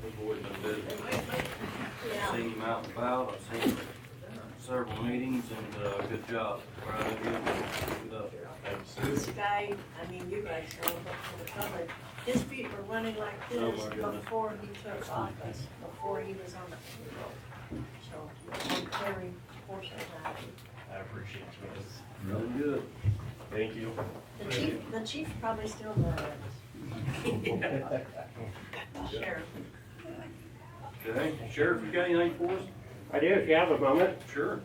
We've always been busy. Yeah. Seen him out and about, I've seen him at several meetings, and good job. Proud of you. Keep it up. This guy, I mean, you guys know, but for the public, his feet were running like Oh, this my goodness. before he took office, before he was on the payroll. So, I'm very fortunate that. I appreciate you guys. Really good. Thank you. The chief probably still knows. Sheriff. Okay, Sheriff, you got anything for us? I do, if you have a moment. Sure.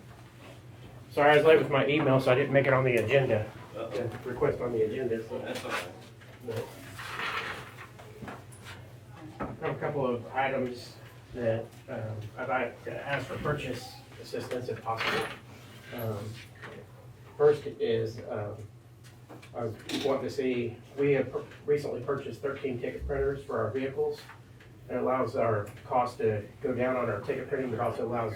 Sorry I was late with my email, so I didn't make it on the agenda. Uh-oh. The request on the agenda, so. That's all right. I have a couple of items that I'd like to ask for purchase assistance if possible. First is, I want to see, we have recently purchased 13 ticket printers for our vehicles. It allows our cost to go down on our ticket printing, but also allows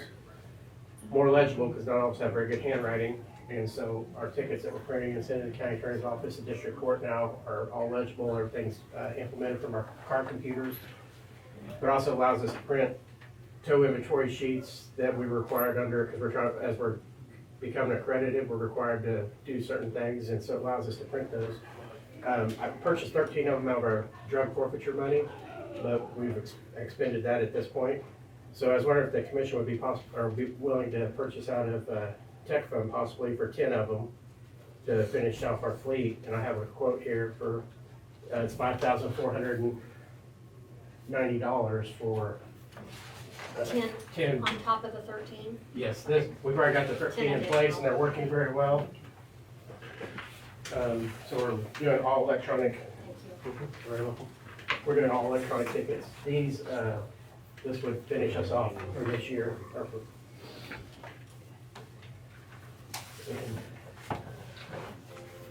more legible, because not all of us have very good handwriting. And so our tickets that we're printing and sending to the county attorney's office and district court now are all legible. Everything's implemented from our car computers. But also allows us to print tow inventory sheets that we were required under, because as we're becoming accredited, we're required to do certain things, and so it allows us to print those. I purchased 13 of them out of our drug forfeiture money, but we've expended that at this point. So I was wondering if the commission would be willing to purchase out of tech fund possibly for 10 of them to finish off our fleet. And I have a quote here for it's $5,490 for 10. On top of the 13? Yes, we've already got the 13 in place and they're working very well. So we're doing all electronic. We're doing all electronic tickets. This would finish us off for this year.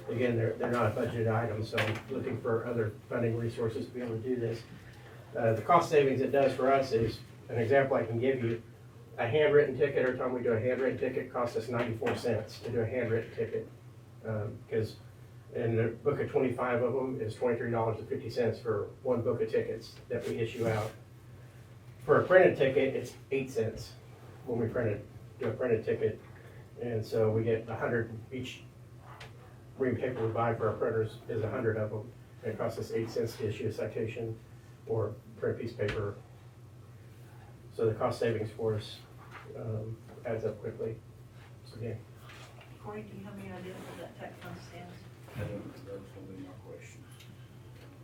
Again, they're not a budgeted item, so I'm looking for other funding resources to be able to do this. The cost savings it does for us is, an example I can give you, a handwritten ticket, every time we do a handwritten ticket, costs us 94 cents to do a handwritten ticket. Because in the book of 25 of them is $23.50 for one book of tickets that we issue out. For a printed ticket, it's 8 cents when we do a printed ticket. And so we get 100, each ream paper we buy for our printers is 100 of them. And it costs us 8 cents to issue a citation or print a piece of paper. So the cost savings for us adds up quickly. So again, Corey, do you have any idea what that tech fund stands? That was gonna be my question.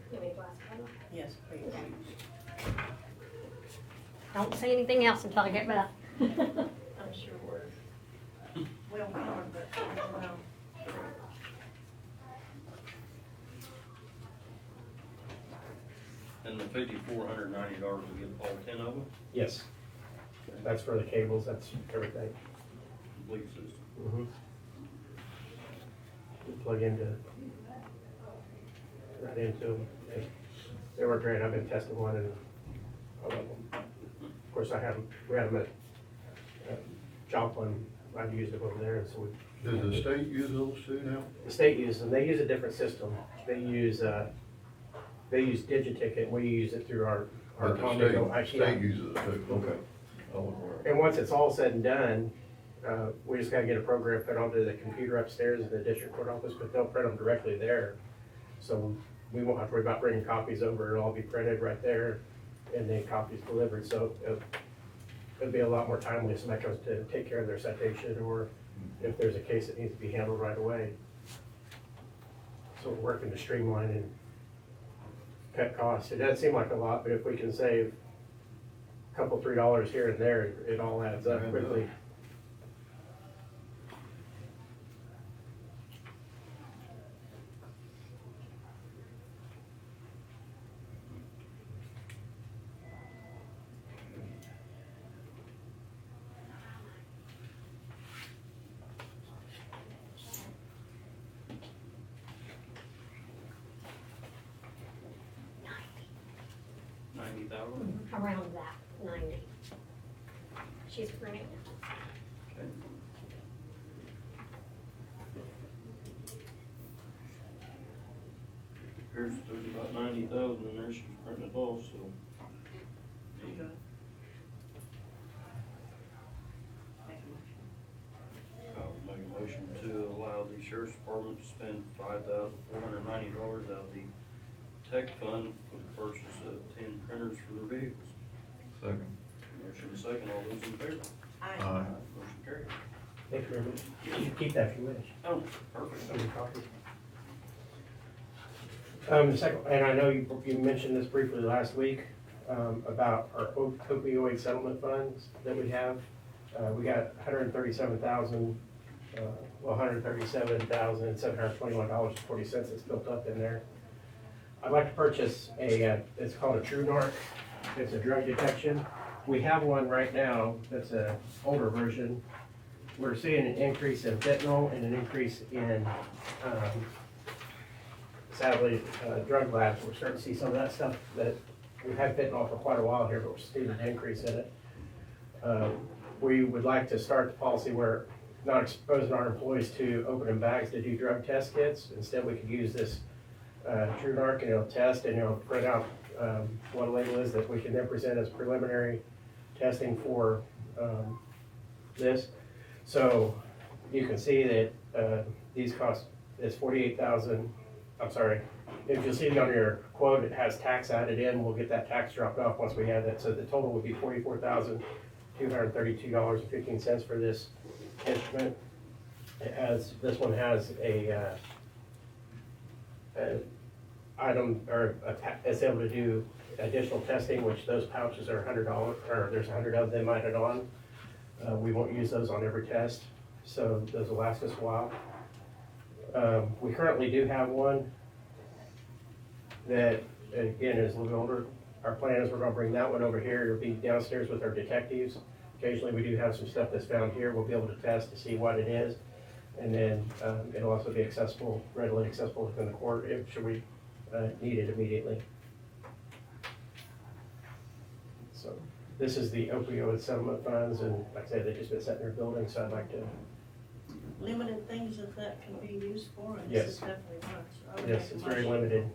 You want me to go ask Carla? Yes, please. Don't say anything else until I get back. I'm sure we're well covered, but I don't know. And the $5,490 will get all 10 of them? yes, that's for the cables, that's everything. Complete system. We plug right into them. They work great. I've been testing one and I love them. Of course, we had them at Joplin. I've used them over there, and so Does the state use those too now? the state uses them. They use a different system. They use Digiticket. We use it through our But the Omnigo state ITI. uses it too, okay. I wasn't aware. And once it's all said and done, we just gotta get a program put onto the computer upstairs in the district court office, but they'll print them directly there. So we won't have to worry about bringing copies over. It'll all be printed right there and then copies delivered. So it'll be a lot more timely if somebody comes to take care of their citation or if there's a case that needs to be handled right away. So we're working to streamline and cut costs. It doesn't seem like a lot, but if we can save a couple, $3 here and there, it all adds up quickly. $90,000? Around that, 90. She's printing it. Okay. Here's about 90,000 in there, she's printing it off, so. Sheriff's Department to spend $5,490 out of the tech fund for the purchase of 10 printers for their vehicles. Second. Motion second, all those in favor? Aye. Motion carried. Thank you very much. You can keep that if you wish. Oh, perfect. Give me a copy. The second, and I know you mentioned this briefly last week, about our opioid settlement funds that we have. We got $137,721.40 that's built up in there. I'd like to purchase it's called a True Narc. It's a drug detection. We have one right now that's a older version. We're seeing an increase in fentanyl and an increase in, sadly, drug labs. We're starting to see some of that stuff that we've had fentanyl for quite a while here, but we're seeing an increase in it. We would like to start the policy where not exposing our employees to opening bags to do drug test kits. Instead, we could use this True Narc, and it'll test and it'll print out what a label is that we can then present as preliminary testing for this. So you can see that these cost is $48,000. I'm sorry. If you'll see on your quote, it has tax added in. We'll get that tax dropped off once we have that. So the total would be $44,232.15 for this instrument. This one has a item, or it's able to do additional testing, which those pouches are $100, or there's 100 of them added on. We won't use those on every test, so those will last us a while. We currently do have one that, again, is a little older. Our plan is we're gonna bring that one over here. It'll be downstairs with our detectives. Occasionally, we do have some stuff that's found here. We'll be able to test to see what it is. And then it'll also be accessible, readily accessible within the court if should we need it immediately. So this is the opioid settlement funds, and like I said, they've just been sitting there building, so I'd like to. Limited things that can be used for, and Yes. this is definitely one. So I would Yes, make a it's very motion- limited.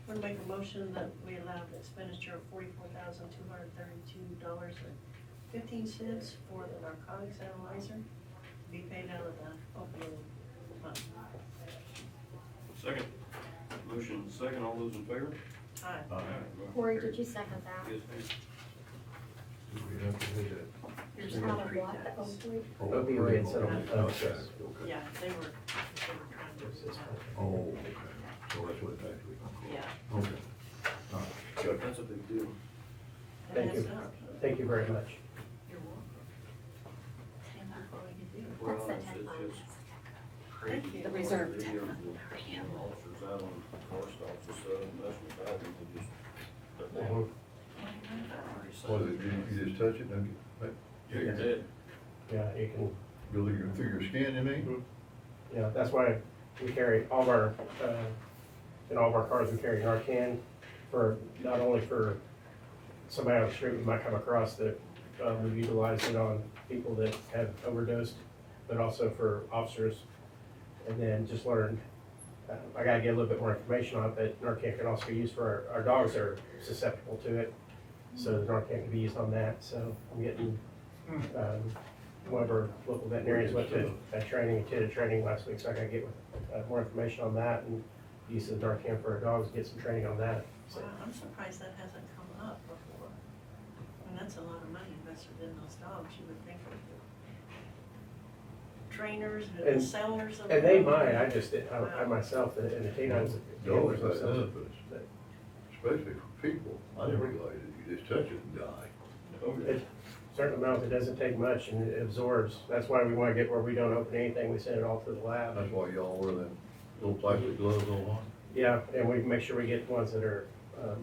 I would make a motion that we allow the expenditure of $44,232.15 for the narcotics analyzer to be paid out of the opioid fund. Second. Motion second, all those in favor? Aye. Motion Corey, carried. did you second that? Yes, ma'am. Do we have to hit that? Here's Out the of what, the pre-tax. opioid? Opioid settlement funds, Okay, yes. okay. Yeah, they were trying to do that. Oh, okay. So that's what it's actually. Yeah. Okay. All right. Gotcha. That's a big deal. Thank And you. that's not- Thank you very much. You're welcome. Thank you for all you do. Well, That's the it's 10 just fund. crazy. Thank you. The reserve Videos 10 of fund. Officers out on car stops and stuff, and that's what I do, they just. they're Mhm. What is it, you just touch it, don't you? Yeah, you're dead. Yeah, you can. Go through your skin, you mean? Yeah, that's why we carry all of our, in all of our cars, we carry Narcan for, not only for somebody on the street we might come across that, we utilize it on people that have overdosed, but also for officers. And then just learned, I gotta get a little bit more information on it, but Narcan can also be used for our dogs are susceptible to it. So the Narcan can be used on that, so I'm getting, one of our local veterinarians went to a training, attended training last week, so I gotta get more information on that and use of Narcan for our dogs, get some training on that. So, Wow, I'm surprised that hasn't come up before. And that's a lot of money invested in those dogs, you would think of the trainers and the And- sellers of. And they them. might, I just, I myself, and the canines. Dogs have benefits, especially for people. I didn't realize that you just touch it and die. Oh, yeah. It, certain amounts, it doesn't take much and it absorbs. That's why we wanna get where we don't open anything, we send it all to the lab. That's why y'all wear them little plastic gloves all on. Yeah, and we make sure we get ones that are,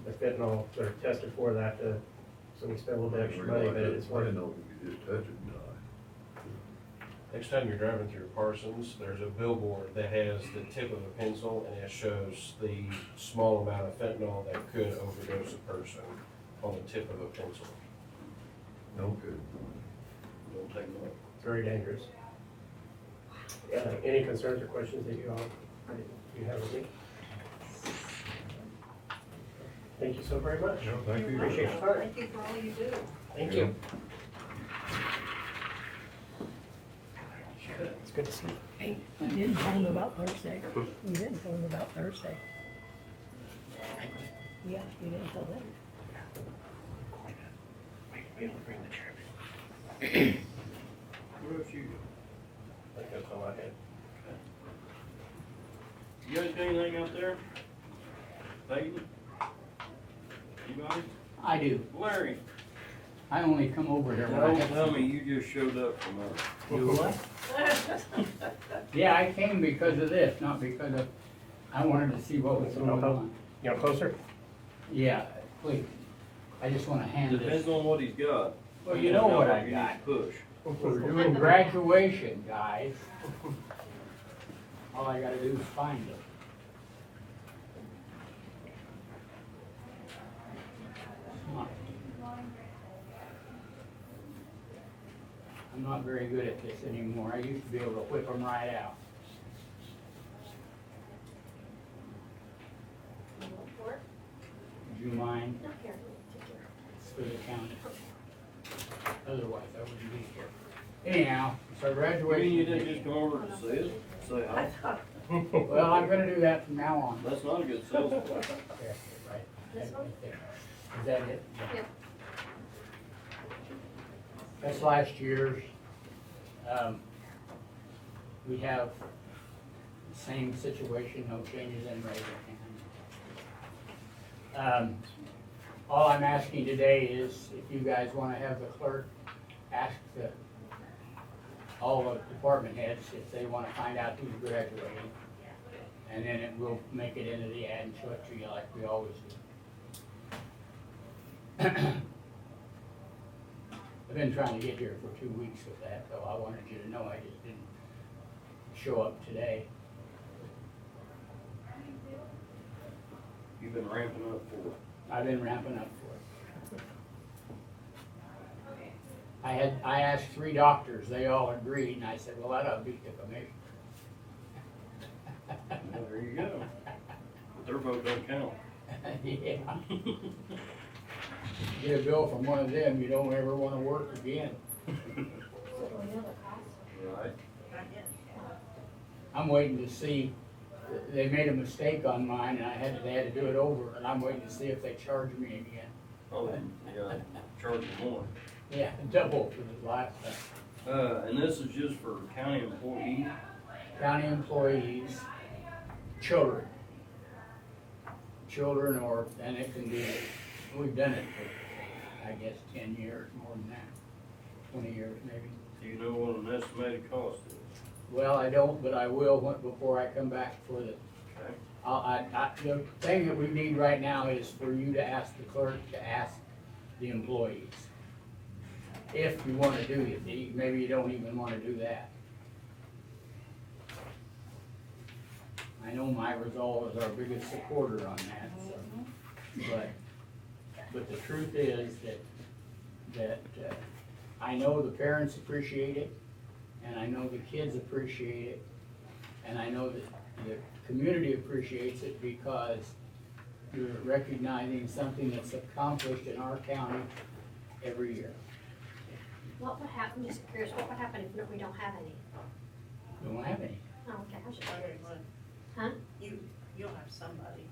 the fentanyl, that are tested for that, so we spend a little bit extra money, but it's I worth it. didn't know you could just touch it and die. Next time you're driving through Parsons, there's a billboard that has the tip of a pencil and it shows the small amount of fentanyl that could overdose a person on the tip of a pencil. No good. Don't take much. It's very dangerous. Any concerns or questions that you have with me? Thank you so very much. No, thank you. Appreciate your time. Thank you for all you do. Thank you. Let's go. Good to see you. Hey, you didn't tell him about Thursday. You didn't tell him about Thursday. Yeah, you didn't tell them. Be able to bring the chairman. What else you got? I think that's all I had. You guys got anything out there? Peyton? Anybody? I do. Larry? I only come over here when I Don't have tell something. me you just showed up from there. Do what? Yeah, I came because of this, not because of, I wanted to see what was going on. You know, closer? Yeah, please. I just wanna hand Depends this. on what he's got. Well, you know what I You need got. to push. We're doing graduation, guys. All I gotta do is find it. Come on. I'm not very good at this anymore. I used to be able to whip them right out. Would you mind? No, here, take care. It's for the county. Otherwise, I wouldn't be here. Anyhow, it's our You graduation. mean you didn't just come over to see us? Say hi? Well, I'm gonna do that from now on. That's not a good sales pitch. Yeah, right. This one? Is that it? Yep. That's last year's. We have the same situation, no changes in rate or anything. All I'm asking today is if you guys wanna have the clerk ask all the department heads if they wanna find out who's graduating. And then it will make it into the ad and show it to you like we always do. I've been trying to get here for 2 weeks with that, so I wanted you to know I just didn't show up today. You've been ramping up for it. I've been ramping up for it. I asked 3 doctors, they all agreed, and I said, well, that ought to beat the commission. Well, there you go. But their vote don't count. Yeah. Get a bill from one of them, you don't ever wanna work again. So do we know the cost? Right. I'm waiting to see, they made a mistake on mine, and they had to do it over, and I'm waiting to see if they charge me again. Oh, yeah, charge them more. Yeah, double for the last time. And this is just for county employees? County employees, children. Children or, and it can be, we've done it for, I guess, 10 years, more than that, 20 years maybe. Do you know what an estimated cost is? Well, I don't, but I will before I come back for the, Okay. the thing that we need right now is for you to ask the clerk to ask the employees. If you wanna do it, maybe you don't even wanna do that. I know my resolve is our biggest supporter on that, so, but the truth is that I know the parents appreciate it, and I know the kids appreciate it, and I know that the community appreciates it because you're recognizing something that's accomplished in our county every year. What would happen, just curious, what would happen if we don't have any? We don't have any. Oh, okay, I was just Very curious. good. Huh? You'll have somebody.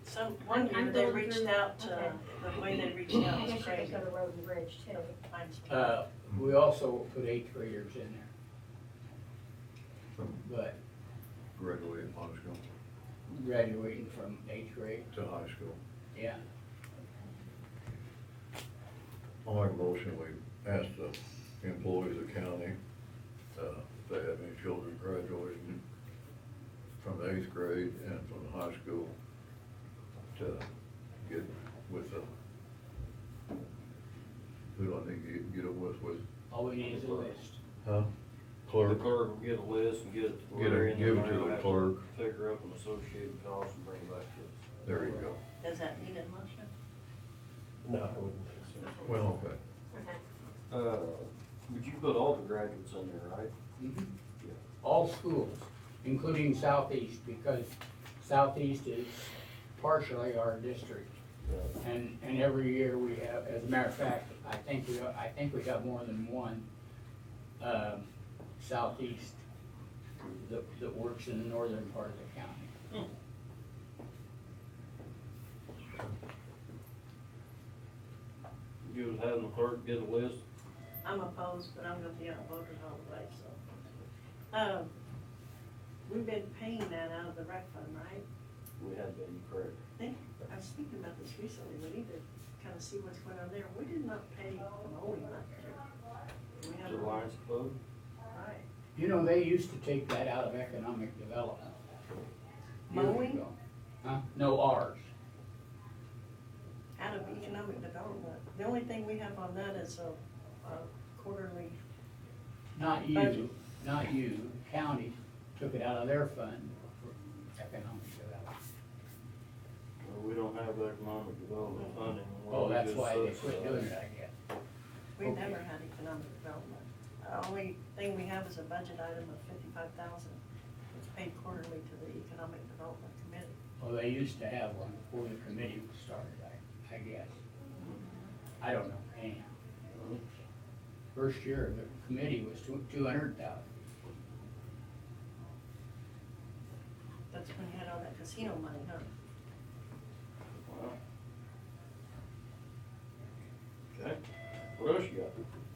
One I'm year they going reached through- out to, okay. the way they reached I out guess was you could crazy. go to Road and Bridge too. We also put 8th graders in there, but Graduated high school graduating from 8th grade, to high school. yeah. I'll make a motion, we ask the employees of the county, if they have any children graduating from the 8th grade and from the high school, to get with the, who do I need to get it with? All we need is a list. Huh? The Clerk? clerk will get a list and get it to Get it- Larry, and give then it to Larry will the have clerk. figure up an associated cost and bring it back to us. There you go. Does that need a motion? No, I wouldn't think so. Well, okay. Okay. Would you put all the graduates in there, right? Mhm. All schools, including Southeast, because Southeast is partially our district. And every year we have, as a matter of fact, I think we got more than one, Southeast that works in the northern part of the county. You was having the clerk get a list? I'm opposed, but I'm gonna be outvoted all the way, so. We've been paying that out of the rec fund, right? We have been, correct. I was thinking about this recently, we need to kind of see what's going on there. We did not pay mowing last year. We have The Lions Club? Right. You know, they used to take that out of economic development. years Mowing? ago. Huh? No, ours. Out of economic development. The only thing we have on that is a quarterly, Not Budget. you, not you. County took it out of their fund for economic development. Well, we don't have economic development funding. Oh, that's just why they quit subsidize. doing it, I guess. we've Okay. never had economic development. The only thing we have is a budget item of 55,000. It's paid quarterly to the economic development committee. Well, they used to have one before the committee was started, I guess. I don't know, anyhow. First year, the committee was 200,000. That's when you had all that casino money, huh? Wow. Okay, what else you got?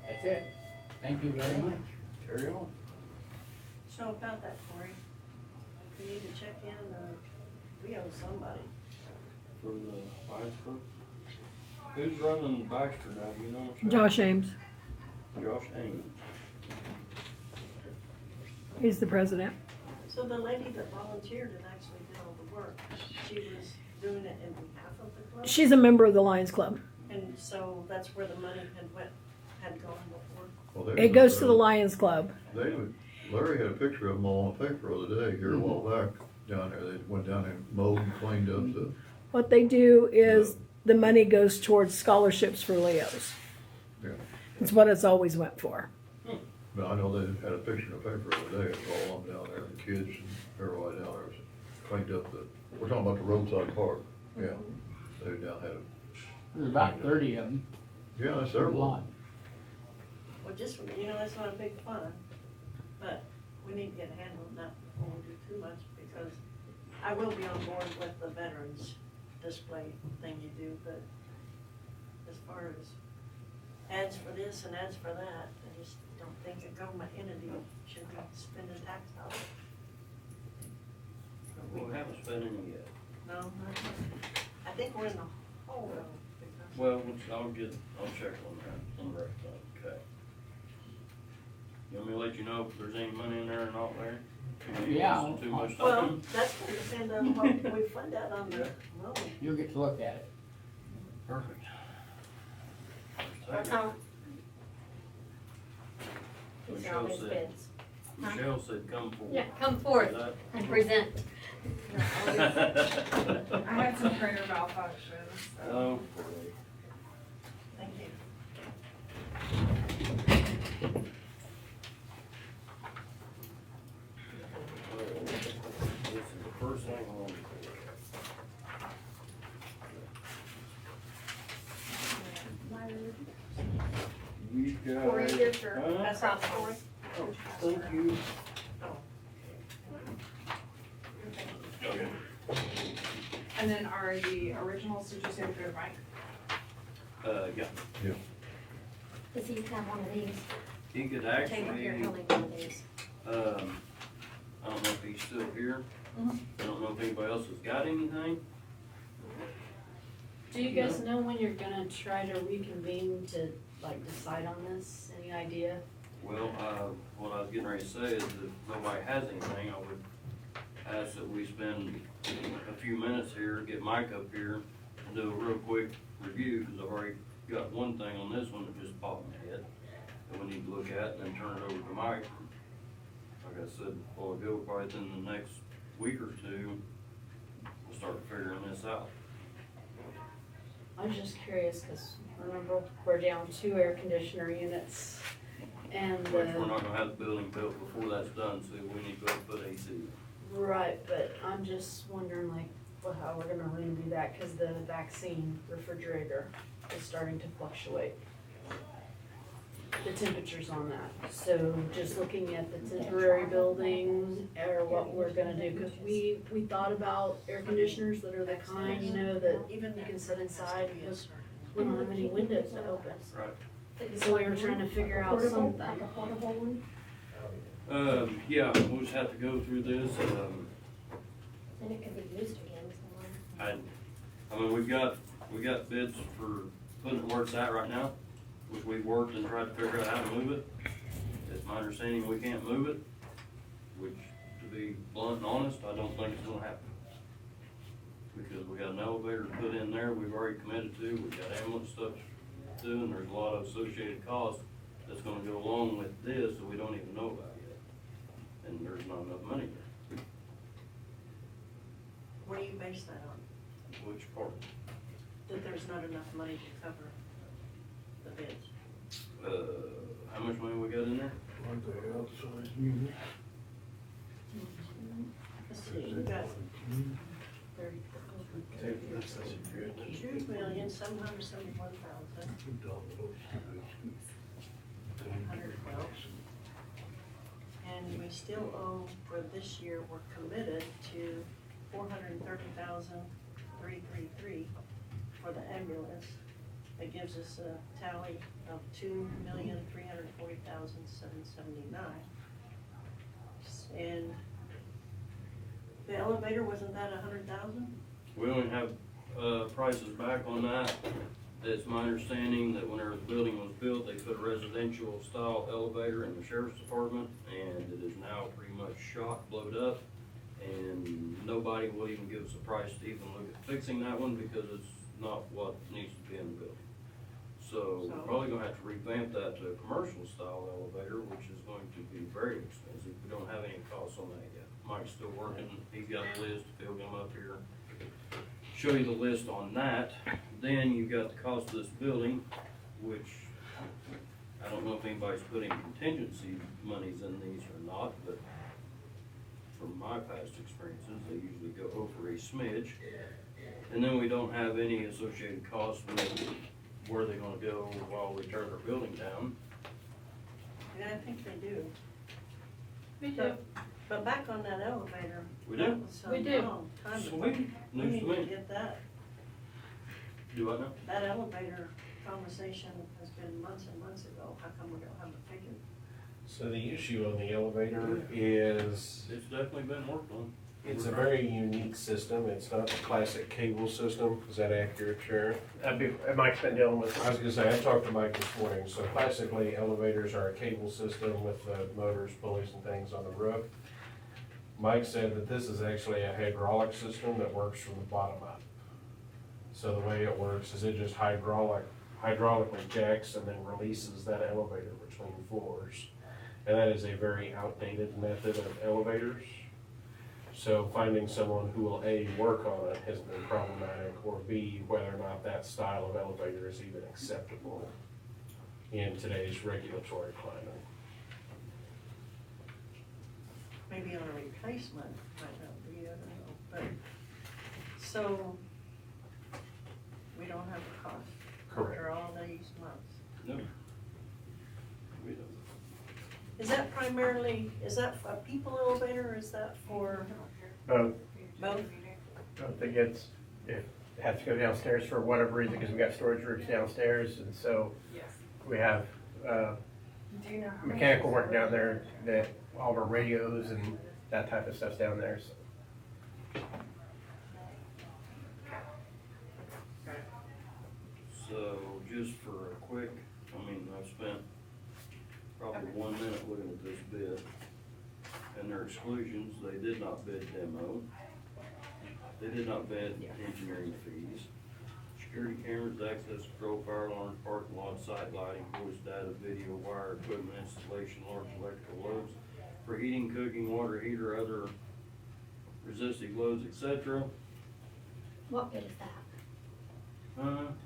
That's it. Thank you very much. Carry on. So about that, Cory, we need to check in, we owe somebody. For the Lions Club? Who's running Baxter now, do you know? Michelle? Josh Ames, Josh Ames. he's the president. So the lady that volunteered and actually did all the work, she was doing it in behalf of the club? She's a member of the Lions Club. And so that's where the money had gone before? Well, they It was, goes to the Lions Club. Larry had a picture of them all on the paper the other day, here a while back, down there. They went down and mowed and cleaned up the, What they do is the money goes towards scholarships for Leos. yeah. It's what it's always went for. But I know they had a picture in the paper the other day, it's all of them down there, the kids and everybody down there cleaned up the, we're talking about the roadside park, yeah. They down had a, There's about 30 of them. yeah, that's There's their a lot. one. Well, just, that's not a big fun, but we need to get a handle on that before we do too much, because I will be on board with the veterans display thing you do, but as far as ads for this and ads for that, I just don't think a government entity should be spending tax dollars. We haven't spent any yet. No, I think we're in the hole though, because. Well, I'll check on that, on the rec fund, okay. You want me to let you know if there's any money in there or not, Larry? Yeah. Too much Well, time? that's gonna depend on what we fund out on the loan. You'll get to look at it. Perfect. These are all his Michelle said, bids. Michelle said come forward. Yeah, come forth Is that- and present. I had some printer malfunctions, so. Oh, boy. Thank you. This is the first thing I want to do. You got. Cory, here's your Huh? That's not Cory? Oh, thank you. And then are the originals, did you say they're Mike? Yeah, Does he have one of these? he could Table here, actually, he'll need one of these. I don't know if he's still here. Mhm. I don't know if anybody else has got anything. Do you guys know when you're gonna try to reconvene to, like, decide on this? Any idea? Well, what I was getting ready to say is if nobody has anything, I would ask that we spend a few minutes here, get Mike up here, and do a real quick review, because I've already got one thing on this one that just popped in my head that we need to look at, and then turn it over to Mike. Like I said a while ago, probably within the next week or two, we'll start figuring this out. I was just curious, cause remember, we're down 2 air conditioner units, and, Which we're not gonna have the building built before that's done, so we need to go put AC. right, but I'm just wondering, like, how we're gonna redo that, cause the vaccine refrigerator is starting to fluctuate. the temperatures on that. So just looking at the temporary buildings or what we're gonna do, cause we thought about air conditioners that are the kind, you know, that Even you can sit inside because we don't have any windows to open. Right. So we were trying to figure out something. Like a portable one? Yeah, we'll just have to go through this, And it could be used again somewhere. I mean, we got bids for putting it where it's at right now, which we've worked and tried to figure out how to move it. It's my understanding we can't move it, which, to be blunt and honest, I don't think it's gonna happen. Because we got an elevator to put in there, we've already committed to, we got ambulance stuff to do, and there's a lot of associated costs that's gonna go along with this that we don't even know about yet. And there's not enough money there. What do you base that on? Which part? That there's not enough money to cover the bids? How much money we got in there? Let's see, we got 2,771,112. And we still owe, for this year, we're committed to 430,333 for the ambulance. That gives us a tally of 2,340,779. And the elevator, wasn't that 100,000? We only have, prices back on that. It's my understanding that whenever the building was built, they put a residential style elevator in the sheriff's department, and it is now pretty much shot, blowed up, and nobody will even give us a price to even look at fixing that one because it's not what needs to be in the building. So we're probably gonna have to revamp that to a commercial style elevator, which is going to be very expensive. We don't have any costs on that yet. Mike's still working, he's got a list, he'll come up here, show you the list on that. Then you've got the cost of this building, which I don't know if anybody's putting contingency monies in these or not, but from my past experiences, they usually go over a smidge. And then we don't have any associated costs with where they're gonna go while we tear our building down. Yeah, I think they do. We do. But back on that elevator. We that do? was some We do. long time ago. Sweet, We news need to to me. get that. Do I know? That elevator conversation has been months and months ago. How come we don't have a figure? So the issue on the elevator is, It's definitely been worked on. it's a very unique system. It's not the classic cable system. Is that accurate, Sheriff? Mike's been dealing with. I was gonna say, I talked to Mike this morning, so classically, elevators are a cable system with motors, pulleys, and things on the roof. Mike said that this is actually a hydraulic system that works from the bottom up. So the way it works is it just hydraulically jacks and then releases that elevator between floors. And that is a very outdated method of elevators. So finding someone who will A, work on it has been problematic, or B, whether or not that style of elevator is even acceptable in today's regulatory climate. Maybe on a replacement, might not be, I don't know, but, so, we don't have a cost Correct. after all these months. No. We don't. Is that primarily, is that a people elevator, or is that for Both. both? I think it has to go downstairs for whatever reason, because we got storage rooms downstairs, and so we have, mechanical work down there, that all of our radios and that type of stuff's down there, so. So just for a quick, I've spent probably 1 minute looking at this bid. And their exclusions, they did not bid demo. They did not bid engineering fees. Security cameras, access control, fire alarms, parking lot, site lighting, voice data, video, wire, equipment installation, large electrical loads for heating, cooking, water heater, other resistive loads, etc. What bid is that?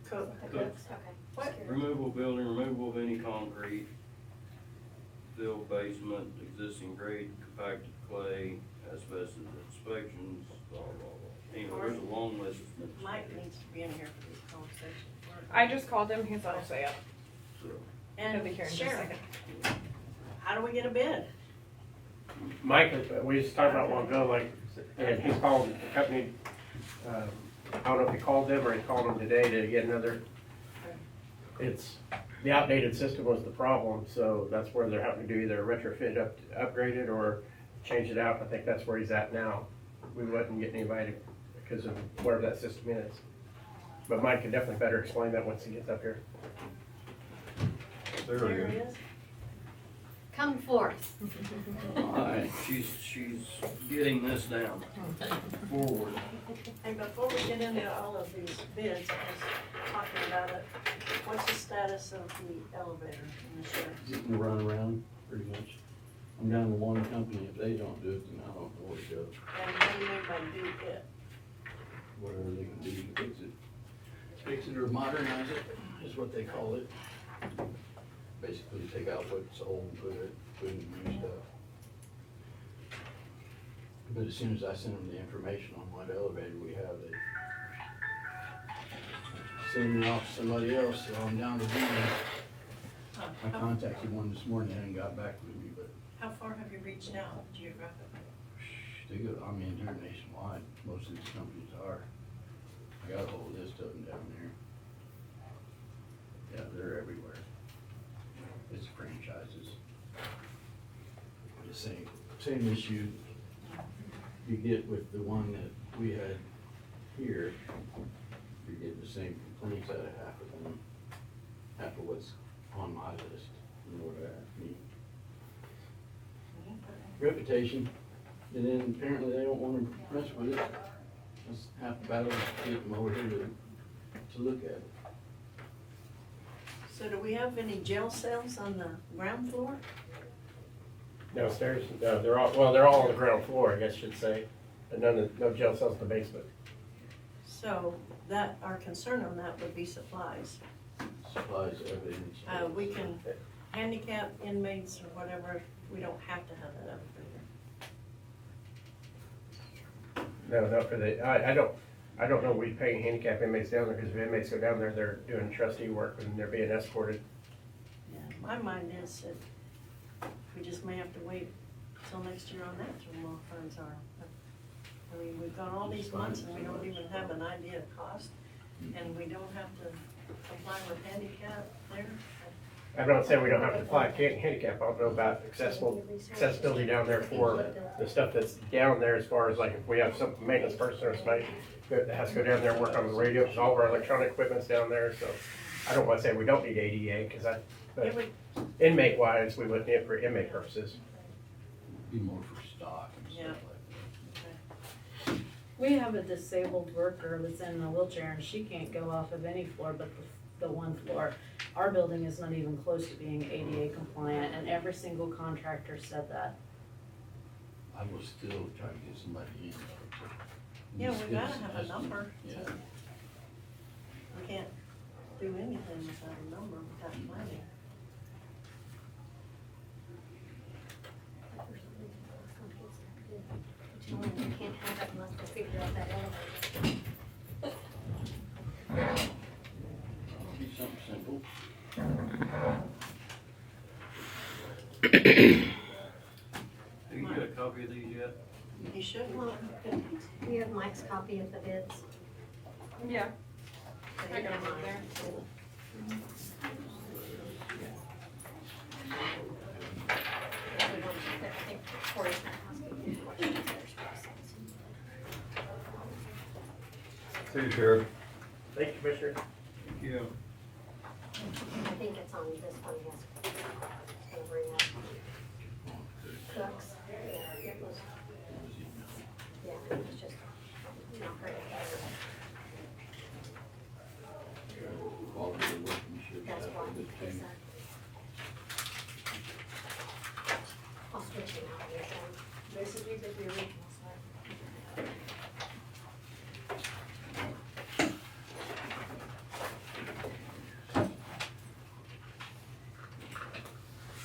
Cook. The Cook. cooks? Okay. What? Removal of building, removal of any concrete, fill basement, existing grade, compacted clay, asbestos inspections, blah, blah, blah. Anyway, there's a long list of things. Mike needs to be in here for this conversation. I just called him, he's on his way up. So, And He'll be here in just a Sharon, second. how do we get a bid? Mike, we just talked about one ago, like, and he's called the company, I don't know if he called them or he called them today to get another. It's, the outdated system was the problem, so that's where they're having to do either retrofit upgrade it or change it out. I think that's where he's at now. We wouldn't get anybody because of whatever that system is. But Mike can definitely better explain that once he gets up here. There There it he is. is. Come forth. Alright, she's getting this down. Forward. Hey, before we get into all of these bids, just talking about it, what's the status of the elevator in the shed? Getting to run around, pretty much. I'm down to one company, if they don't do it, then I don't know where to go. And what do you mean by do it? Whatever they can do to fix it. Fix it or modernize it, is what they call it. Basically, take out what's old and put in new stuff. But as soon as I send them the information on what elevator we have, they send me off to somebody else, so I'm down to one. I contacted one this morning, they hadn't got back with me, but How far have you reached out geographically? they go, I mean, they're nationwide, most of these companies are. I got a whole list of them down there. Yeah, they're everywhere. It's franchises. The same issue you get with the one that we had here. You're getting the same complaints out of half of them, half of what's on my list, you know what I mean? Reputation, and then apparently they don't wanna mess with it. That's half the battle, is to get them over here to look at it. So do we have any jail cells on the ground floor? Downstairs, no, they're all on the ground floor, I guess you should say. And no jail cells in the basement. So that, our concern on that would be supplies. Supplies, evidence. We can handicap inmates or whatever, we don't have to have that elevator. No, not for the, I don't know we pay handicap inmates down there, because if inmates go down there, they're doing trustee work and they're being escorted. Yeah, my mind is that we just may have to wait till next year on that till more funds are. I mean, we've gone all these months and we don't even have an idea of cost, and we don't have to comply with handicap there. I'm not saying we don't have to apply handicap, I don't know about accessibility down there for the stuff that's down there, as far as like if we have some maintenance person or somebody that has to go down there and work on the radio, because all of our electronic equipment's down there, so I don't wanna say we don't need ADA, but inmate wise, we wouldn't need it for inmate purposes. Be more for stock and Yeah. stuff like that. We have a disabled worker that's in a wheelchair and she can't go off of any floor but the one floor. Our building is not even close to being ADA compliant, and every single contractor said that. I will still try to get somebody in. Yeah, we gotta have a number. Yeah. We can't do anything without a number, without money. You can't have it unless we figure out that elevator. Be something simple. Have you got a copy of these yet? You should. Well, we have Mike's copy of the bids. Yeah, I got it there. I think Corey's not asking. See you, Sheriff. Thank you, Commissioner. Yeah. I think it's on this one, yes. It's gonna bring up Cooks. Yeah, it was, yeah, it was just not very good. Quality of work, you should That's have why, a good because, team. I'll switch it out here, so basically did the original side.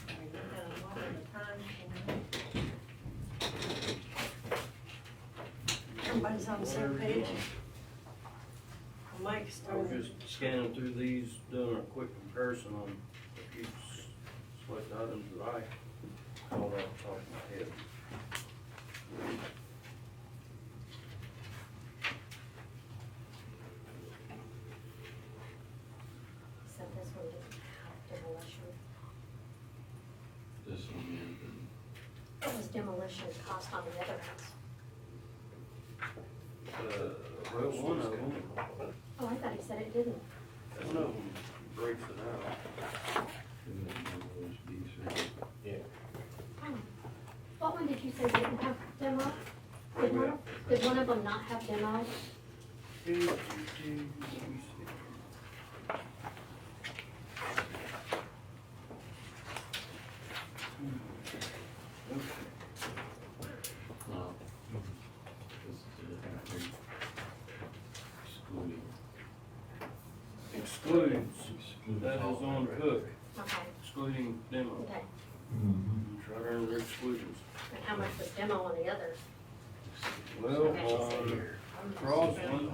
We got a lot of time, Everybody's on the same page. Mike's I was started. just scanning through these, doing a quick comparison on a few select items that I called off the top of my head. So this one didn't have demolition. This one here, It was demolition cost on the other ones. Well, one of them, Oh, I thought he said it didn't. one of them breaks it out. and then one was decent. Oh. What one did you say didn't have demo? Did one of them not have demo? Let me see. No. This is a different thing. Excluding. Excludes, that is on Cook, Okay, excluding demo. okay. It's right under their exclusions. And how much was demo on the others? Well, Crossland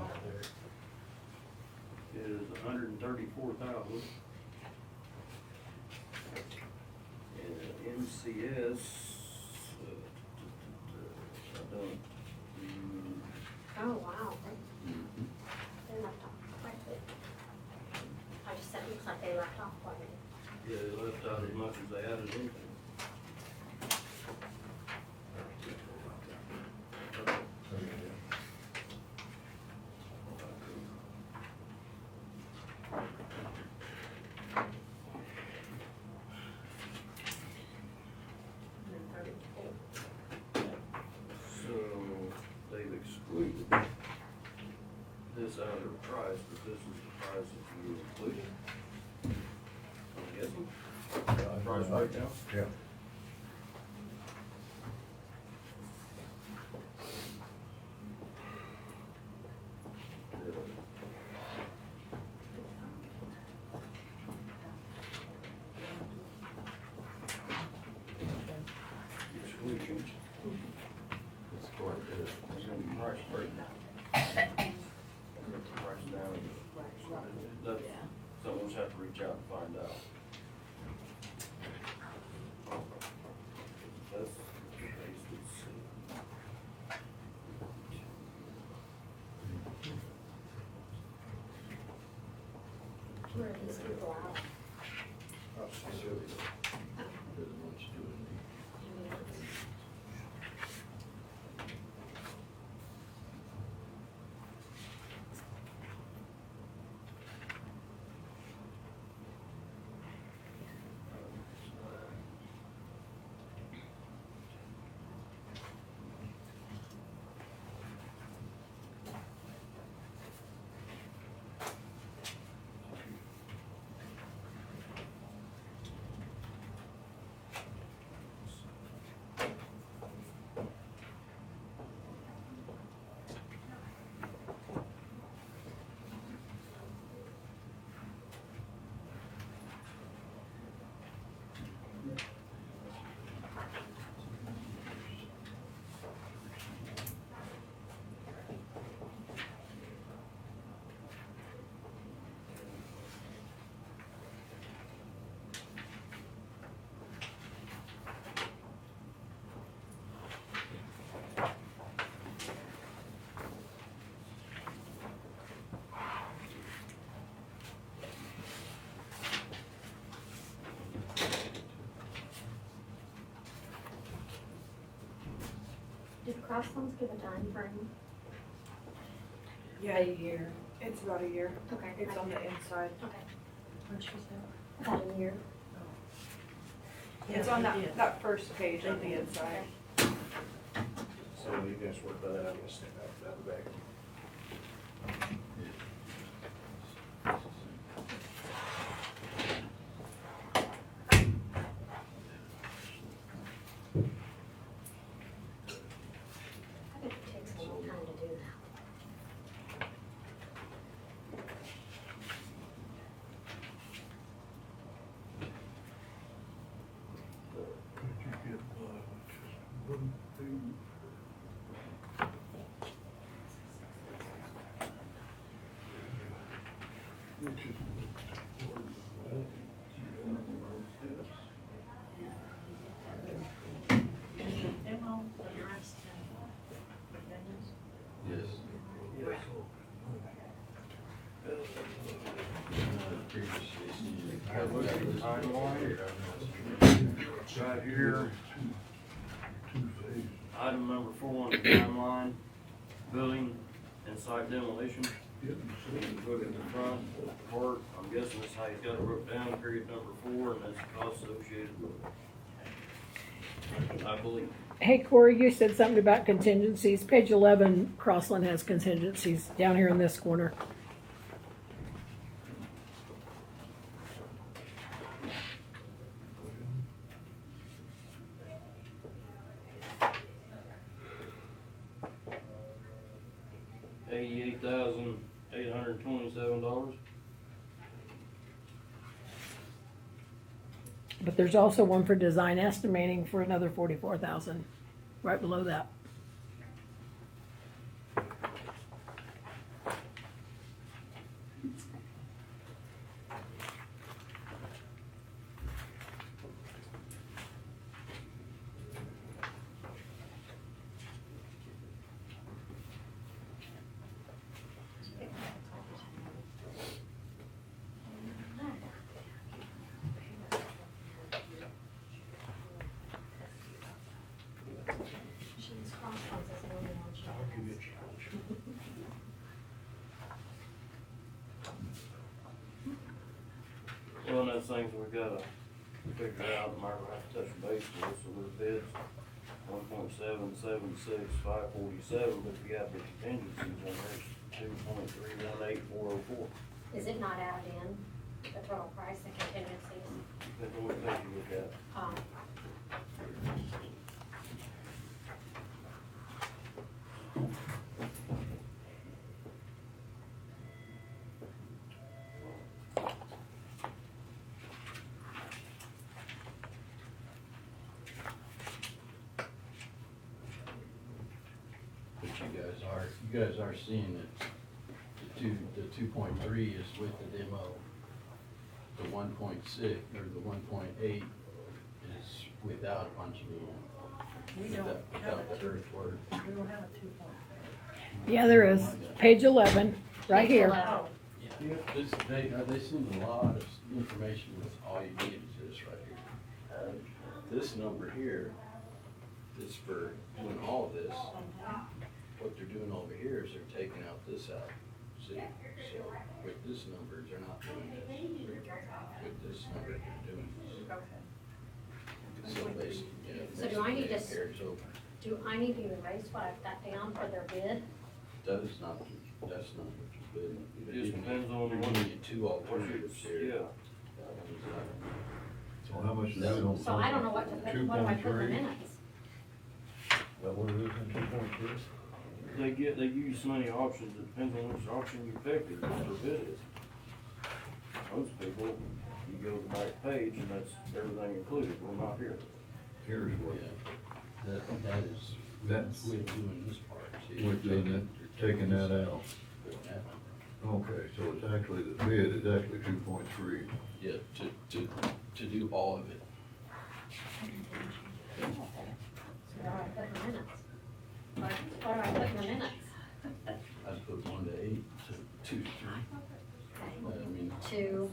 is $134,000. And MCS, I don't, Oh, wow. They left off quite a bit. I just said it looks like they left off quite a bit. yeah, they left out as much as they added in. So they've excluded this out of their price, but this is the price that you included. I'm guessing. Price breakdown. Yeah. Exclusions. It's quite a bit. There's gonna be price breakdown. Price down. That's, someone's have to reach out and find out. That's the case, let's see. Where are these people out? Doesn't much do it. Did Crosslands give a time frame? Yeah, A year. it's about a year. Okay. It's on the inside. Okay, What'd she say? about a year. It's on that first page on the inside. So you guys work on that, I'm gonna step out the back. I bet it takes a long time to do that. timeline. Right here. Item number 4 on the timeline, building and site demolition. Look at the front part, I'm guessing that's how you got it wrote down, period number 4, and that's the cost associated with it. I believe. Hey Corey, you said something about contingencies. Page 11, Crossland has contingencies down here in this corner. $88,827. But there's also one for design estimating for another 44,000, right below that. She's crossed as a woman on show. Well, and those things we gotta figure out, might have to touch base with, so there's bids, 1.7776,547, but if you got the contingencies on there, it's 2.318404. Is it not added in, the total price and contingencies? That's what we take a look at. But you guys are seeing that the 2.3 is with the demo. The 1.6 or the 1.8 is without a bunch of them. We don't have Without a the earthwork. We don't have a 2.5. Yeah, there is. Page 11, right here. Oh, They send a lot of information with all you need is this right here. This number here is for doing all of this. What they're doing over here is they're taking out this out. See, so with this number, they're not doing this. With this number, they're doing this. So basically, yeah. So do I need to basically it carries over. Do I need to erase what I've got down for their bid? That's not what you bid. It just depends on They're what giving you two alternatives here. Yeah. So how much is that on? So I don't know what to put, what do I put in the 2.3? minutes? That what it is in 2.3? They give you so many options, it depends on which option you pick, what their bid is. Most people, you go to the back page and that's everything included, we're not here. Here's what, Yeah, that is, That's- with doing this part. See, we're doing it, taking that out. putting that number. Okay, so it's actually, the bid is actually 2.3. Yeah, to do all of it. So what do I put in the minutes? What do I put in the minutes? I'd put 1 to 8 to 2 to 3. I mean, Two,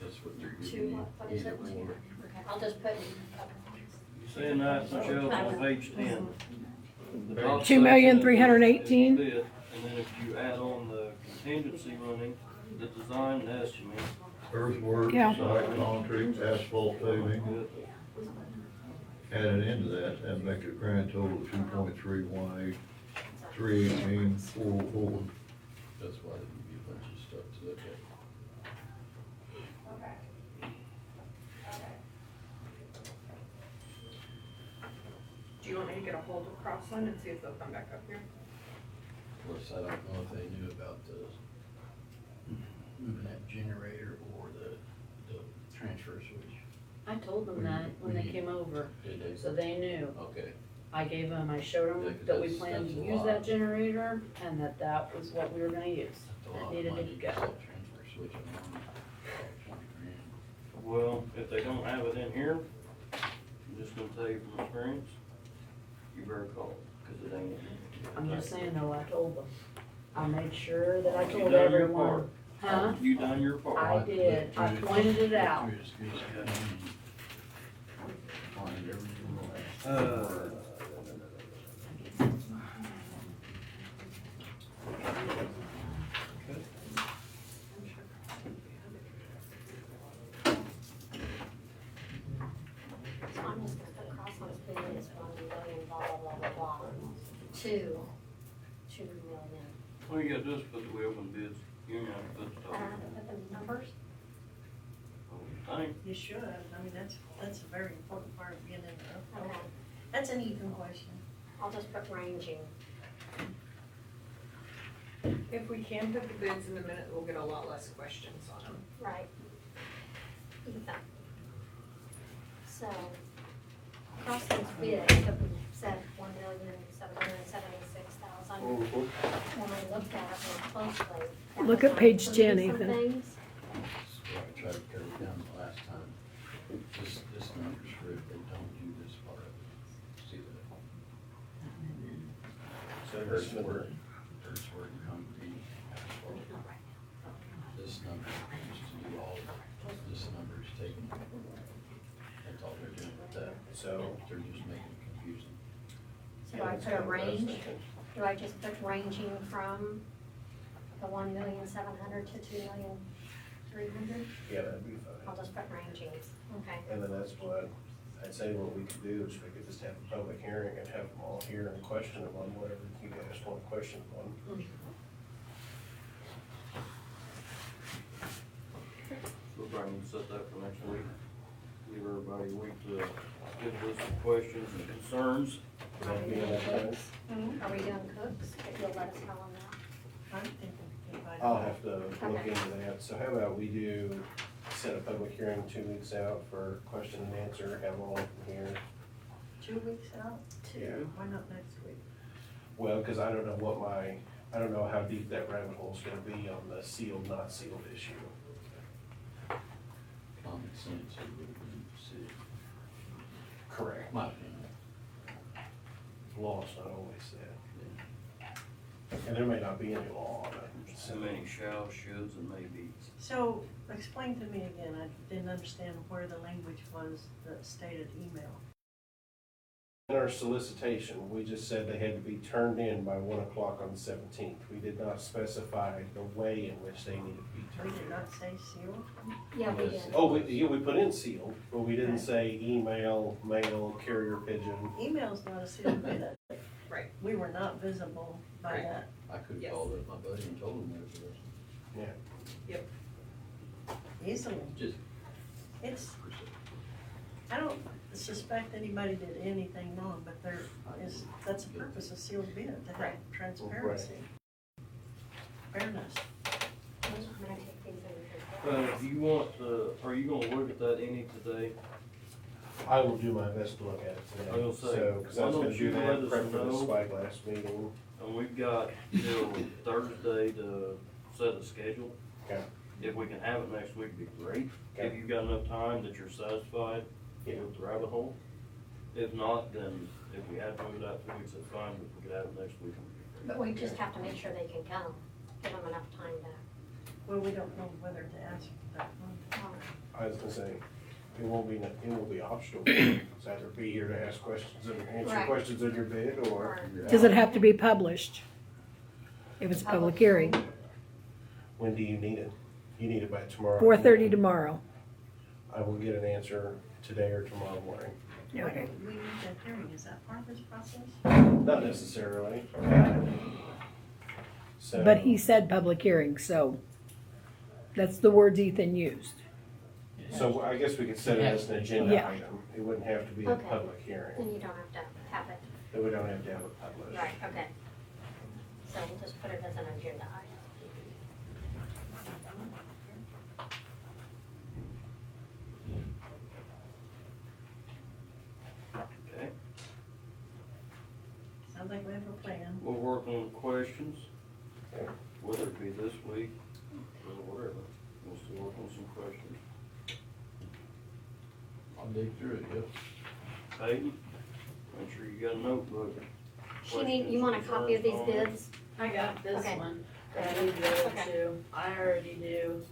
that's what they're two, giving you, what is either it? or. Okay, I'll just put, Saying that, Michelle, on page 10. the top 2,318,000. section is bid, and then if you add on the contingency money, the design and estimate, Earthwork, Yeah. site, concrete, asphalt paving, added into that, that makes a grand total of 2.318, 318, 404. That's why they give you a bunch of stuff to look at. Do you want me to get a hold of Crossland and see if they'll come back up here? Of course, I don't know if they knew about the moving that generator or the transfer switch. I told them that when they came over, Did they? so they knew. Okay, I gave them, I showed Yeah, them 'cause that we that's- planned to that's a use lot. that generator and that that was what we were gonna use. that's a It lot of needed money to to go. get that transfer switch on. 20 grand. well, if they don't have it in here, I'm just gonna tell you from experience, you better call it, cause it ain't in here. I'm just saying though, I told them. I made sure that I You told done your everyone. part. Huh? You done your part. I did, I pointed it out. Find everything else. So I'm just gonna put cross on his bid is 1 million, blah, blah, blah, blah, blah, two million. Well, you got this, put the way open bids, you know, put I stuff. don't have to put the numbers. I think, You should, I mean, that's a very important part of being in there. Okay, That's an even question. I'll just put ranging. If we can put the bids in the minute, we'll get a lot less questions on them. Right. Even. So, Crossland's bid, that we said 1,776,000. When I looked at it more closely. that Look was at page including 10, some Ethan. things. That's what I tried to carry down the last time. This number's for if they don't do this part of it. See that? So this number, Earthwork, concrete, asphalt. This number is to do all of it. This number is taken. That's all they're doing with that. so. They're just making it confusing. So do I put a range? Do I just put ranging from the 1,700,000 to 2,300,000? Yeah, that'd be I'll fine. just put ranging, okay. And then that's what, I'd say what we could do is we could just have a public hearing and have them all here and question them on whatever you guys want to question them on. we'll probably need to set that for next week. Give everybody a week to get a list of questions and concerns. Are we Yeah, doing that's fine. cooks? Are we doing cooks? If you'll let us know on that. I'm thinking if I. I'll have to look Okay. into that. So how about we do, set a public hearing 2 weeks out for question and answer, have all of them here. 2 weeks out? Yeah. Why not next week? Well, cause I don't know I don't know how deep that rabbit hole's gonna be on the sealed, not sealed issue. Common sense, it would have been city. Correct. My opinion. Law's not always that. And there may not be any law on it. So many shalls, shoulds, and maybes. So, explain to me again, I didn't understand where the language was that stated email. In our solicitation, we just said they had to be turned in by 1 o'clock on the 17th. We did not specify the way in which they needed to be We turned did in. not say sealed? Yeah, we did. Oh, we put in sealed, but we didn't Okay. say email, mail, carrier pigeon. Email's not a sealed bid. Right. We were not visible by Right. that. I could have Yes. called up my buddy and told him what it was. Yeah. Easily. Just, It's, I don't suspect anybody did anything wrong, but that's the purpose of sealed bid, to have Right. transparency. Fairness. I'm gonna take these in. Do you want, are you gonna look at that any today? I will do my best to look at it today. I will say, So, cause I was why gonna don't do you that, let us prep for the know? spyglass meeting. And we've got till Thursday to set a schedule. Okay. If we can have it next week, it'd be great. If Okay. you've got enough time that you're satisfied Yeah. with the rabbit hole. If not, then if we have to move it out 2 weeks, that's fine, but if we could have it next week, it would be great. But we just have to make sure they can come, give them enough time to. Well, we don't know whether to ask for that one. I was gonna say, it won't be optional. It's either be here to ask questions and answer Right. questions on your bid, or. Or- Does it have to be published? If it's a public hearing, When do you need it? You need it by tomorrow? 4:30 tomorrow. I will get an answer today or tomorrow morning. Okay. We need that hearing, is that part of this process? Not necessarily. So. But he said public hearing, so that's the words Ethan used. So I guess we could set it as an agenda Yeah. item. It wouldn't have to be a Okay. public Then hearing. you don't have to have it. Then we don't have to have it published. Right, okay. So we'll just put it as an agenda item. Okay, Sounds like we have a plan. we'll work on questions, Okay. whether it be this week or whatever. We'll still work on some questions. I'll dig through it, yep. Peyton, make sure you got a notebook. You want a copy of these bids? I got this Okay. one. I need the other Okay. two. I already do.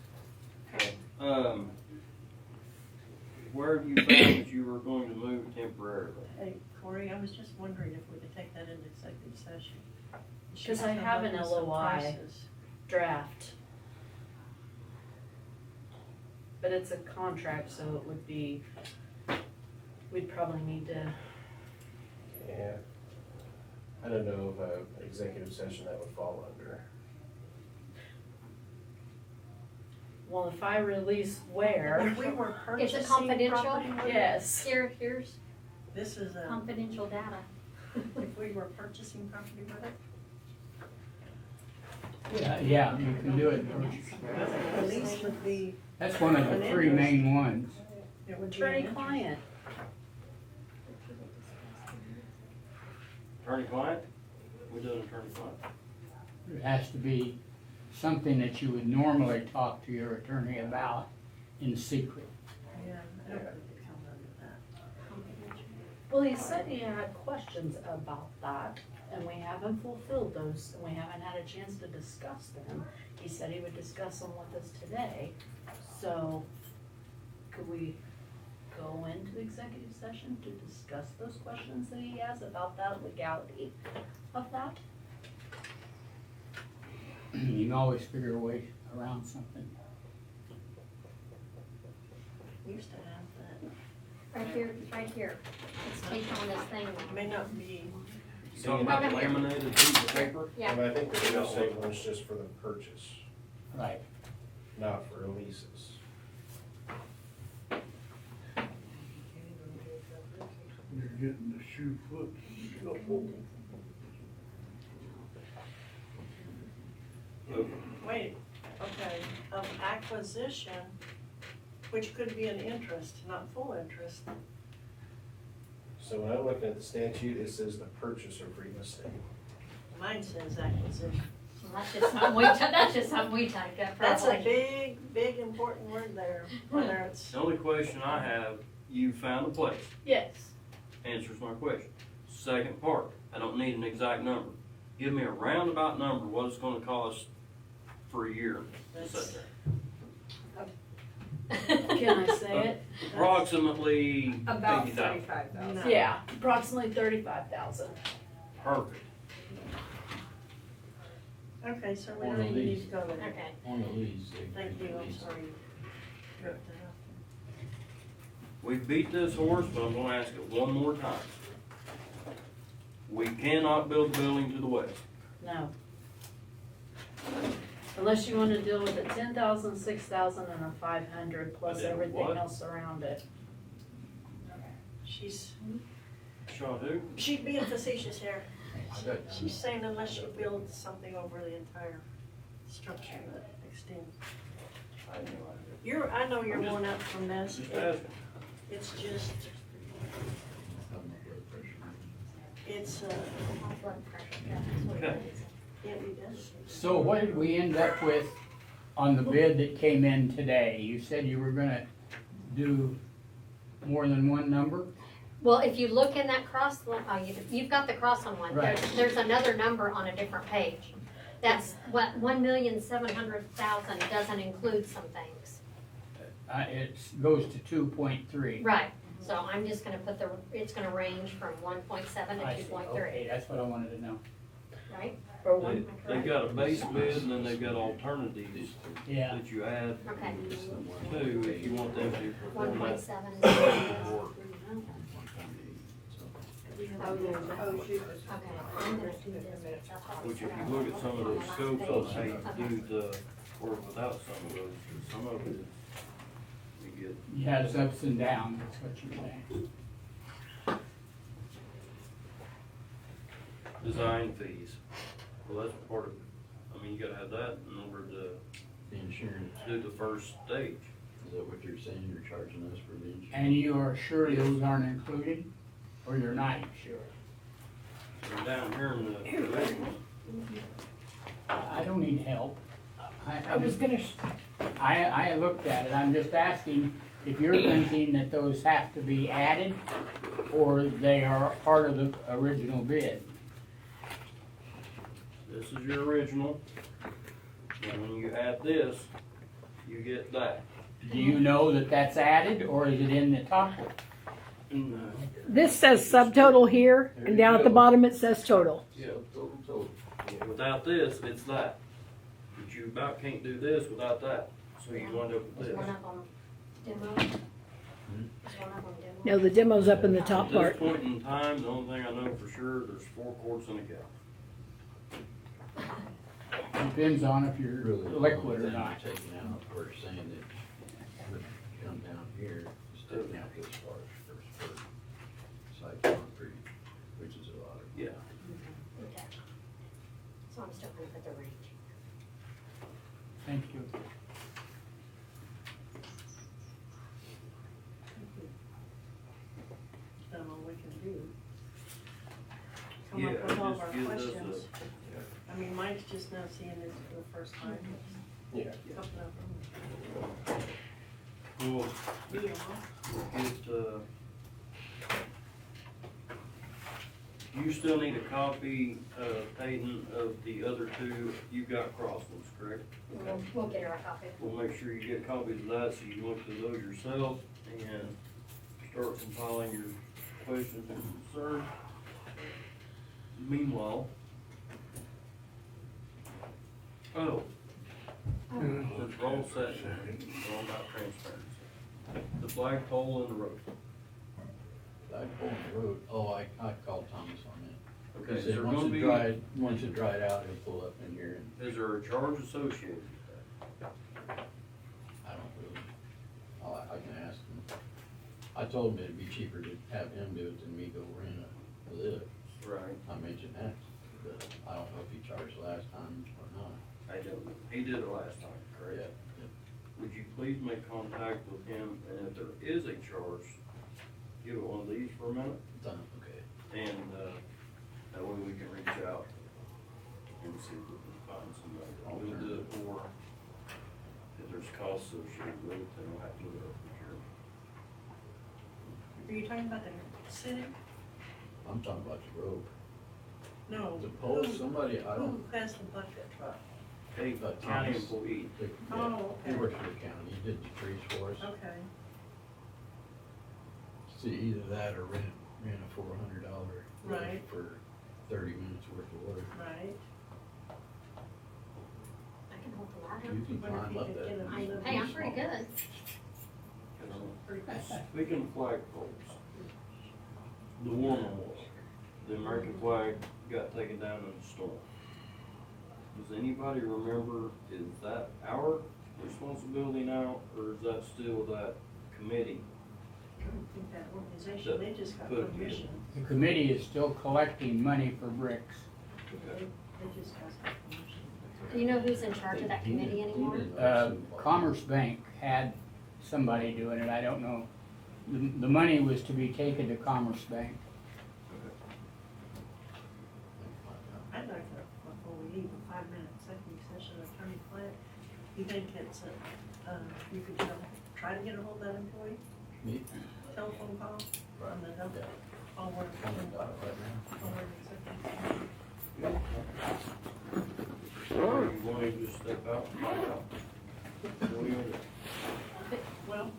Where have you found that you were going to move temporarily? Hey, Corey, I was just wondering if we could take that into executive session. She 'Cause I has have come an up with some LOI. prices. Draft. But it's a contract, so it would be, we'd probably need to, Yeah. I don't know of an executive session that would fall under. well, if I release where, If we were Is purchasing it confidential? property with it, yes. Here's this is a, confidential data. if we were purchasing property with it, Yeah, you can do it. the lease would be, That's one of the three main ones. it would be. an interest. Attorney-client. Attorney-client? We do an attorney-client. It has to be something that you would normally talk to your attorney about in secret. Yeah, I don't think it comes under that. Well, he said he had questions about that, and we haven't fulfilled those, and we haven't had a chance to discuss them. He said he would discuss them with us today, so could we go into executive session to discuss those questions that he has about that legality of that? You can always figure a way around something. We used to have that. Right here. Let's take on this thing. It may not be, You talking about Okay. laminated piece of paper? Yeah. And I think the real estate one's just for the purchase, Right. not for leases. You're getting the shoe foot. wait, okay, of acquisition, which could be an interest, not full interest. So when I'm looking at the statute, it says the purchase of real estate. Mine says acquisition. So that's just something we typed up That's a probably. big, big important word there, whether it's, The only question I have, you found a place, Yes. answers my question. Second part, I don't need an exact number. Give me a roundabout number, what it's gonna cost for a year to sit there. Can I say it? Approximately About 50,000. 35,000. No. Yeah, approximately 35,000. Perfect. okay, so we One don't of even need these. to go there. Okay. On the lease. they Thank can you, I'm lease it. sorry. Ripped it up. We beat this horse, but I'm gonna ask it one more time. We cannot build the building to the west. No. Unless you wanna deal with a 10,000, 6,000, and a 500 plus I did everything what? else around it. She's Sean, who? She's being facetious here. I got- She's saying unless you build something over the entire structure that extends. I have no idea. I know you're going up from this. Just asking. It's just, it's, High blood pressure, that's what it Okay. is. it does. So what did we end up with on the bid that came in today? You said you were gonna do more than one number? Well, if you look in that you've got the Crossland one. Right. There's another number on a different page. That's what, 1,700,000 doesn't include some things. It goes to 2.3. Right, so I'm just gonna put it's gonna range from 1.7 to I see. 2.3, Okay, that's what I wanted to know. right? For They, one, they've got a base bid and then they've got alternatives Yeah. that you add Okay. to if you want them to perform that 1.7 is, work. Oh, shoot. okay, I'm gonna do this. That's what Which if I you look at some of those on the scopes last on page. how you Okay. do the work without some of those, 'cause some of it is, you get, You have ups and downs, that's what you're saying. design fees. Well, that's part of it. I mean, you gotta have that in order to The insurance, do the first stage. is that what you're saying, you're charging us for the insurance? And you are sure those aren't included, or you're not sure? And down here in the original, I don't need help. I was gonna, I looked at it, I'm just asking if you're thinking that those have to be added, or they are part of the original bid. this is your original. And when you add this, you get that. Do you know that that's added, or is it in the top one? And, This says subtotal here, and down at the bottom it says total. yeah, without this, it's that. But you about can't do this without that, so you wind up with Was this. one of them demo? Was one of them demo? No, the demo's up in the top At this part. point in time, the only thing I know for sure, there's 4 quarts in a gallon. Depends on if you're Really, the liquid only or thing not. you're taking out, we're saying that would come down here, is taking out this far for site concrete, which is a lot of. Yeah. Okay. So I'm still gonna put the range. Thank you. That's all we can do. Come Yeah, up with all of just our gives us questions. I mean, Mike's just now seeing this for the first time. Yeah. Couple of them. We'll Yeah. get, you still need a copy, Peyton, of the other 2, you got Crosslands, correct? We'll get her a copy. We'll make sure you get copies of that, so you can look through those yourself and start compiling your questions and concerns. Meanwhile, since we're all set, we're all about transparency. The flagpole in the road. Flagpole in the road, I called Thomas on that. Okay, He is said there once gonna it be, dried, once it dried out, he'll pull up in here and is there a charge associated with that? I don't really, I can ask him. I told him it'd be cheaper to have him do it than me go rent a lift. Right, I mentioned that, but I don't know if he charged last time or not. I don't know. He did it last time, correct? Would you please make contact with him, and if there is a charge, give it one of these for a minute, Done, okay. and, that way we can reach out and see if we can find somebody that will do it, or if there's costs associated with it, then we'll have to do it over here. Are you talking about the city? I'm talking about the rope. No. The pole, Who- somebody, I don't. Who has the bucket truck? Hey, county employee, Oh, He okay. works for the county, he did the trees for us. Okay. See, either that or rent a $400 Right. for 30 minutes worth of work. Right. I can hold the ladder. You can Wonder if climb you up could that. get him Hey, to- I'm pretty good. Pretty good. speaking of flagpoles, the war memorial, the American flag got taken down in the storm. Does anybody remember, is that our responsibility now, or is that still that committee? I don't think that organization, they just got Put it permission. The committee is still collecting money for bricks. They just got permission. Do you know who's in charge of that committee anymore? Commerce Bank had somebody doing it, I don't know. The money was to be taken to Commerce Bank. I'd like to, before we leave, a 5-minute executive session, Attorney Flint. You think it's, you could try to get a hold of that employee? Me? Telephone call from the dump? Yeah. I'll work, Coming about it right now. I'll work executive session. Or you want to just step out and find out? What do you want to do? Well,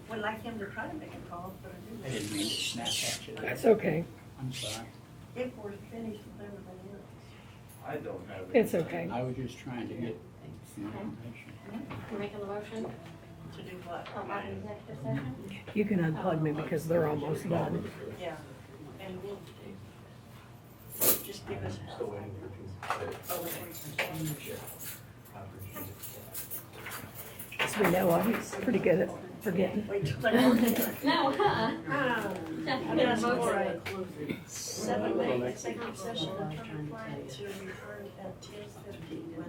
would like him to try to make a call, but I didn't mean to snap at you. That's okay. I'm sorry. if we're finished with everything else. I don't have it. It's okay. I was just trying to get some information. You're making the motion To do what? about the executive session? You can unplug me because they're almost done. Yeah, and we'll, just give us. Still waiting for As we know, I'm pretty good at forgetting. Wait till they're working. No, I'm gonna ask for a 7-minute executive session, attorney client to return at 10:15.